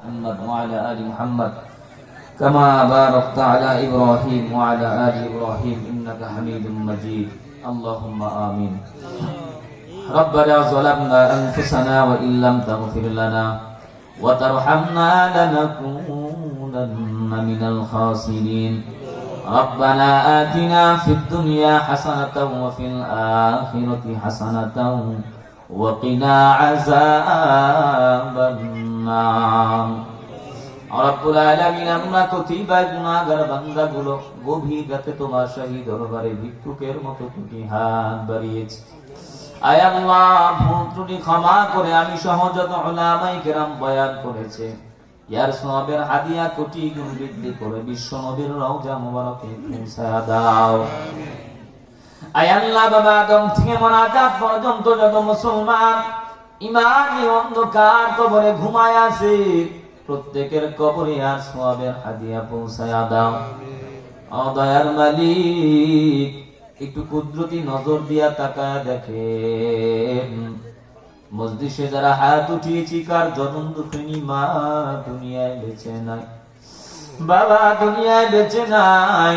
محمد وعلى آل محمد كما باركت على إبراهيم وعلى آل إبراهيم إنك حميد مجيد اللهم آمين. ربنا ظلمنا أنفسنا وإن لم تغفر لنا وترحمنا لنكونن من الخاسرين. ربنا آتنا في الدنيا حسنة وفي الآخرة حسنة وقنا عذاب النار. রব্বুল আলামিন, আমরা কতিপয় গুনাহগার বান্দাগুলো গভীর রাতে তোমার শাহী দরবারে ভিক্ষুকের মতো দুটি হাত বাড়িয়েছি। আয় আল্লাহ, ভুল ত্রুটি ক্ষমা করে আমি সহ যত উলামায়ে কেরাম বয়ান করেছে ইয়ার সওয়াবের হাদিয়া কোটি গুণ বৃদ্ধি করে বিশ্ব নবীর রওজা মুবারকে পৌঁছায়া দাও। আয় আল্লাহ, বাবা আদম থেকে মোনাজাত পর্যন্ত যত মুসলমান ঈমানি অন্ধকার কবরে ঘুমায় আছে প্রত্যেকের কবরে আর সওয়াবের হাদিয়া পৌঁছায়া দাও। ও দয়ার মালিক, একটু কুদরতি নজর দিয়া তাকায়া দেখেন মজলিসে যারা হাত উঠিয়েছি কার জনম দুঃখিনী মা দুনিয়ায় বেঁচে নাই, বাবা দুনিয়ায় বেঁচে নাই,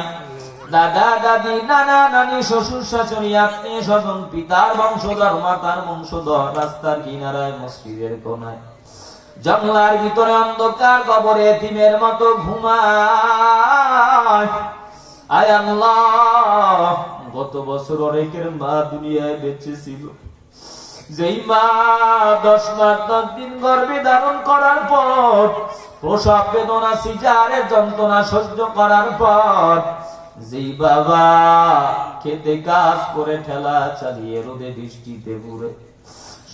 দাদা দাদি নানা নানি শ্বশুর শাশুড়ি আত্মীয় স্বজন পিতার বংশধর মাতার বংশধর রাস্তার কিনারায় মসজিদের কোনায় জঙ্গলার ভিতরে অন্ধকার কবরে এতিমের মতো ঘুমায়। আয় আল্লাহ, গত বছর অনেকের মা দুনিয়ায় বেঁচে ছিল, যেই মা 10 মাস 10 দিন গর্ভে ধারণ করার পর প্রসব বেদনা সিজারের যন্ত্রণা সহ্য করার পর যেই বাবা খেতে কাজ করে ঠেলা চালিয়ে রোদে বৃষ্টিতে পুড়ে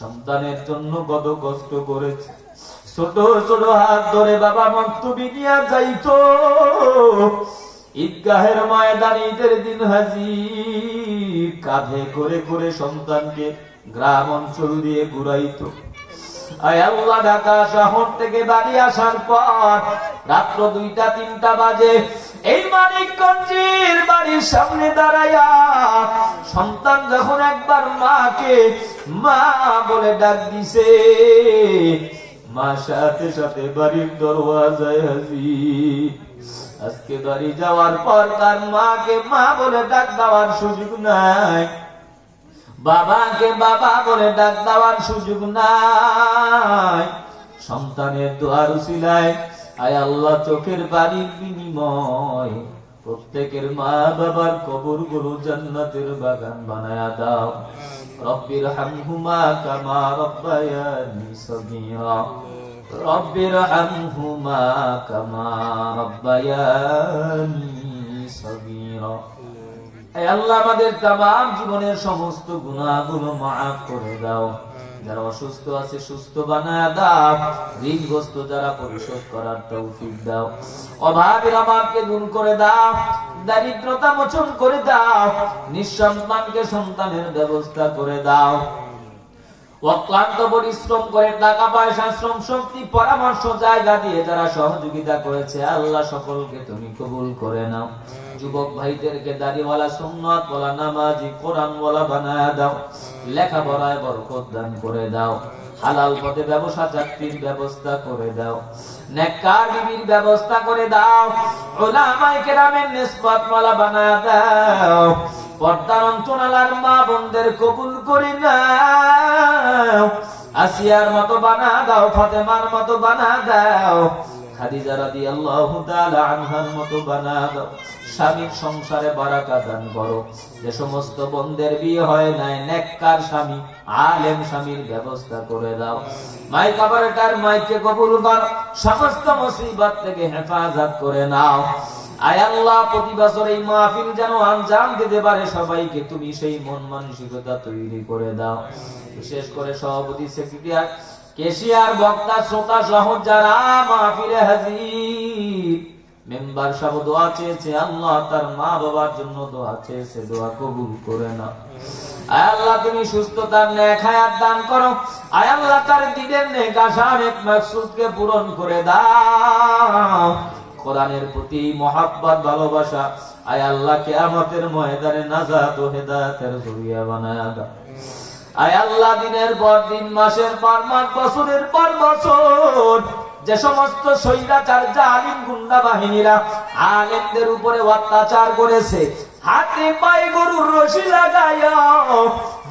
সন্তানের জন্য কত কষ্ট করেছে, ছোট ছোট হাত ধরে বাবা মক্তবি নিয়ে যাইতো, ঈদগাহের ময়দানে ঈদের দিন হাজির কাঁধে করে করে সন্তানকে গ্রাম অঞ্চল দিয়ে ঘুরাইতো। আয় আল্লাহ, ঢাকা শহর থেকে বাড়ি আসার পর রাত্র 2টা-3টা বাজে এই মানিকগঞ্জের বাড়ির সামনে দাঁড়ায়া সন্তান যখন একবার মাকে মা বলে ডাক দিছে, মা সাথে সাথে বাড়ির দরওয়াজায় হাজির। আজকে বাড়ি যাওয়ার পর তার মাকে মা বলে ডাক দেওয়ার সুযোগ নাই, বাবাকে বাবা বলে ডাক দেওয়ার সুযোগ নাই। সন্তানের দোয়ার উসিলায় আয় আল্লাহ, চোখের বাড়ির বিনিময় প্রত্যেকের মা বাবার কবরগুলো জান্নাতের বাগান বানায়া দাও। রব্বির হামহুমা কামা রব্বায়ানি সগীরা, রব্বির হামহুমা কামা রব্বায়ানি সগীরা। হে আল্লাহ, আমাদের তামাম জীবনের সমস্ত গুনাহগুলো মাফ করে দাও। যারা অসুস্থ আছে সুস্থ বানায়া দাও, ঋণগ্রস্ত যারা পরিশোধ করার তৌফিক দাও, অভাবের অভাবকে দূর করে দাও, দারিদ্রতা মোচন করে দাও, নিঃসন্তানকে সন্তানের ব্যবস্থা করে দাও। অক্লান্ত পরিশ্রম করে টাকা পয়সা শ্রম শক্তি পরামর্শ জায়গা দিয়ে যারা সহযোগিতা করেছে আল্লাহ সকলকে তুমি কবুল করে নাও। যুবক ভাইদেরকে দাড়িওয়ালা সুন্নাতওয়ালা নামাজি কোরআনওয়ালা বানায়া দাও, লেখাপড়ায় বরকত দান করে দাও, হালাল পথে ব্যবসা চাকরির ব্যবস্থা করে দাও, নেককার বিবির ব্যবস্থা করে দাও, উলামায়ে কেরামের নিসবতওয়ালা বানায়া দাও, পর্দার অন্তরালার মা বোনদের কবুল করে নাও, আসিয়ার মতো বানা দাও, ফাতেমার মতো বানা দাও, খাদিজা রাদিয়াল্লাহু তাআলা আনহার মতো বানা দাও। স্বামীর সংসারে বারাকা দান করো। যে সমস্ত বোনদের বিয়ে হয় নাই নেককার স্বামী আলেম স্বামীর ব্যবস্থা করে দাও। মাইক অপারেটর মাইককে কবুল করো, সমস্ত মুসিবত থেকে হেফাজত করে নাও। আয় আল্লাহ, প্রতি বছর এই মাহফিল যেন আঞ্জাম দিতে পারে সবাইকে তুমি সেই মন মানসিকতা তৈরি করে দাও। বিশেষ করে সভাপতি, সেক্রেটারি, কেশিয়ার, বক্তা, শ্রোতা সহ যারা মাহফিলে হাজির, মেম্বার সব দোয়া চেয়েছে আল্লাহ, তার মা বাবার জন্য দোয়া চেয়েছে, দোয়া কবুল করে নাও। আয় আল্লাহ, তুমি সুস্থতার নেক হায়াত দান করো। আয় আল্লাহ, তার দিনের নেক আশা নেক মাকসুদকে পূরণ করে দাও। কোরআনের প্রতি মহাব্বত ভালোবাসা আয় আল্লাহ কিয়ামতের ময়দানে নাজাত ও হেদায়েতের জরিয়া বানায়া দাও। আয় আল্লাহ, দিনের পর দিন মাসের পর মাস বছরের পর বছর যে সমস্ত স্বৈরাচার জালিম গুন্ডা বাহিনীরা আলেমদের উপরে অত্যাচার করেছে, হাতে পায়ে গরুর রশি লাগাইয়া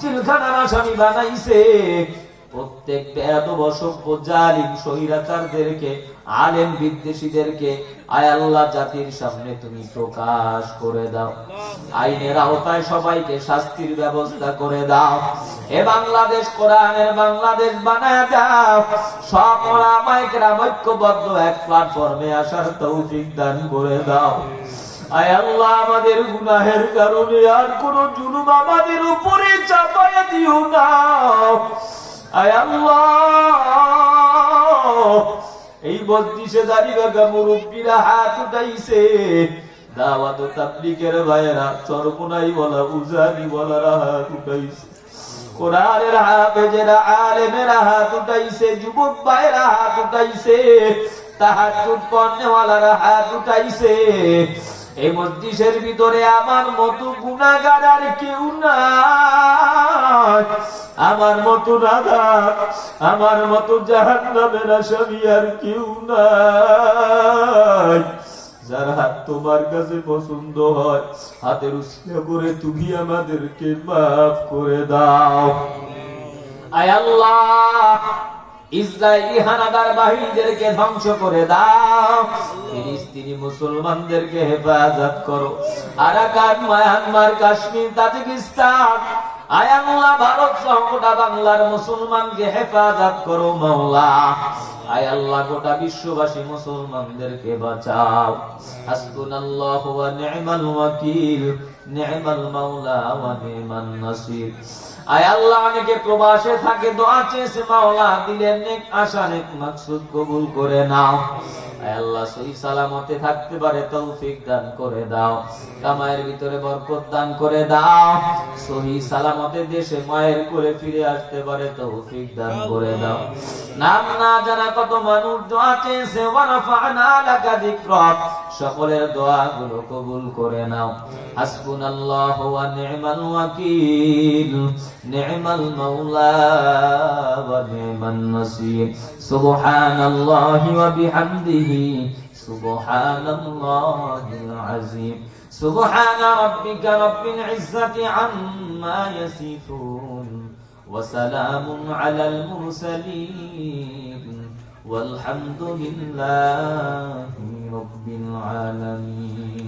জেলখানার আসামি বানাইছে, প্রত্যেক বেয়াদব অসভ্য জালিম স্বৈরাচারদেরকে, আলেম বিদ্বেষীদেরকে আয় আল্লাহ জাতির সামনে তুমি প্রকাশ করে দাও। আইনের আওতায় সবাইকে শাস্তির ব্যবস্থা করে দাও। এ বাংলাদেশ কোরআনের বাংলাদেশ বানায় দাও। সব ওলামায়ে কেরাম ঐক্যবদ্ধ এক প্ল্যাটফর্মে আসার তৌফিক দান করে দাও। আয় আল্লাহ আমাদের গুনাহের কারণে আর কোন জুলুম আমাদের উপরে চাপায়া দিও না। আয় আল্লাহ এই 32 দাড়িবাঁধা মুরব্বীরা হাত উঠাইছে, দাওয়াত ও তাবলীগের ভাইয়েরা, চরমোনাই বলা উজানি বলারা হাত উঠাইছে, কোরআনের হাফেজেরা আলেমেরা হাত উঠাইছে, যুবক ভাইয়েরা হাত উঠাইছে, তাহাজ্জুদ পড়নেওয়ালারা হাত উঠাইছে। এই মজলিসের ভিতরে আমার মতো গুনাহগার আর কেউ নাই, আমার মতো নাদার, আমার মতো জাহান্নামের আসামি আর কেউ নাই। যার হাত তোমার কাছে পছন্দ হয়, হাতের উসিলা করে তুমি আমাদেরকে মাফ করে দাও। আয় আল্লাহ ইসরায়েলি হানাদার বাহিনীদেরকে ধ্বংস করে দাও, ফিলিস্তিনি মুসলমানদেরকে হেফাজত করো। আরাকান, মায়ানমার, কাশ্মীর, তাজিকিস্তান, আয় আল্লাহ ভারত সহ গোটা বাংলার মুসলমানকে হেফাজত করো মাওলা। আয় আল্লাহ গোটা বিশ্ববাসী মুসলমানদেরকে বাঁচাও। হাসবুনাল্লাহু ওয়া নি'মাল ওয়াকিল, নি'মাল মাওলা ওয়া নি'মান নাসির। আয় আল্লাহ অনেকে প্রবাসে থাকে, দোয়া চেয়েছে মাওলা, দিলের নেক আশা নেক মাকসুদ কবুল করে নাও। আয় আল্লাহ সহি সালামতে থাকতে পারে তৌফিক দান করে দাও, কামায়ের ভিতরে বরকত দান করে দাও, সহি সালামতে দেশে মায়ের কোলে ফিরে আসতে পারে তৌফিক দান করে দাও। নাম না জানা কত মানুষ দোয়া চেয়েছে, ওয়া রাফা'না লাকা যিকরাক, সকলের দোয়াগুলো কবুল করে নাও। হাসবুনাল্লাহু ওয়া নি'মাল ওয়াকিল, নি'মাল মাওলা ওয়া নি'মান নাসির। সুবহানাল্লাহি ওয়া বিহামদিহি, সুবহানাল্লাহিল আযীম। সুবহানা রাব্বিকা রাব্বিল ইজ্জাতি আম্মা ইয়াসিফুন, ওয়া সালামুন আলাল মুরসালিন, ওয়াল হামদুলিল্লাহি রাব্বিল আলামিন।